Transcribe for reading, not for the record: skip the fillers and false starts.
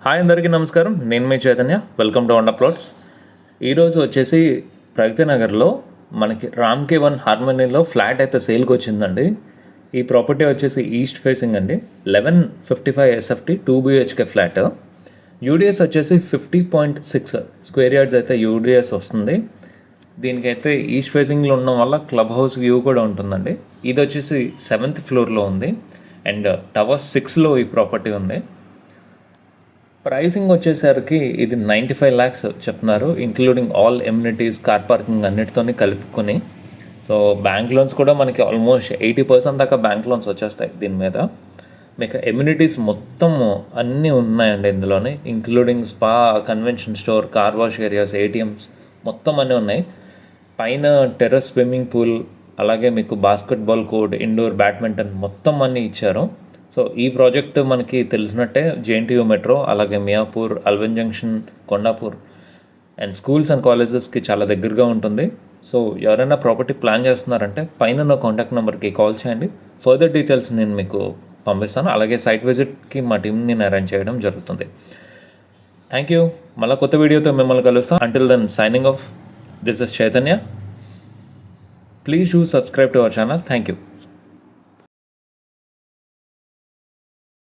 Hi అందరికీ నమస్కారం. నేను మీ Chaitanya. Welcome to Wonder Plots. ఈరోజు వచ్చేసి ప్రగతి నగర్లో మనకి రామ్కే 1 హార్మనీలో ఫ్లాట్ అయితే సేల్కి వచ్చిందండి. ఈ ప్రాపర్టీ వచ్చేసి ఈస్ట్ ఫేసింగ్ అండి. 1155 ఎస్ఎఫ్టీ 2 BHK ఫ్లాట్. యూడిఎస్ వచ్చేసి 50.6 స్క్వేర్ యార్డ్స్ అయితే యూడిఎస్ వస్తుంది. దీనికైతే ఈస్ట్ ఫేసింగ్లో ఉండడం వల్ల క్లబ్ హౌస్ వ్యూ కూడా ఉంటుందండి. ఇది వచ్చేసి 7th ఫ్లోర్లో ఉంది అండ్ టవర్ 6లో ఈ ప్రాపర్టీ ఉంది. ప్రైసింగ్ వచ్చేసరికి ఇది 95 lakhs చెప్తున్నారు, including all amenities, car parking అన్నిటితోని కలుపుకొని. సో బ్యాంక్ లోన్స్ కూడా మనకి ఆల్మోస్ట్ 80% దాకా బ్యాంక్ లోన్స్ వచ్చేస్తాయి దీని మీద. మీకు ఎమ్యూనిటీస్ మొత్తం అన్నీ ఉన్నాయండి ఇందులోనే, including spa, convention store, car wash areas, ATMs మొత్తం అన్నీ ఉన్నాయి. పైన టెర్రస్ స్విమ్మింగ్ పూల్, అలాగే మీకు బాస్కెట్బాల్ కోర్ట్, ఇండోర్ బ్యాడ్మింటన్ మొత్తం అన్నీ ఇచ్చారు. సో ఈ ప్రాజెక్ట్ మనకి తెలిసినట్టే జేఎన్టీయూ మెట్రో, అలాగే Miyapur, Allwyn junction, Kondapur and schools and కాలేజెస్కి చాలా దగ్గరగా ఉంటుంది. సో ఎవరైనా ప్రాపర్టీ ప్లాన్ చేస్తున్నారంటే పైన నా కాంటాక్ట్ నెంబర్కి కాల్ చేయండి. ఫర్దర్ డీటెయిల్స్ నేను మీకు పంపిస్తాను. అలాగే సైట్ విజిట్కి మా టీంని నేను అరేంజ్ చేయడం జరుగుతుంది. Thank you. మళ్ళీ కొత్త వీడియోతో మిమ్మల్ని కలుస్తాను. Until then signing off. This is Chaitanya. Please do subscribe to our channel. Thank you.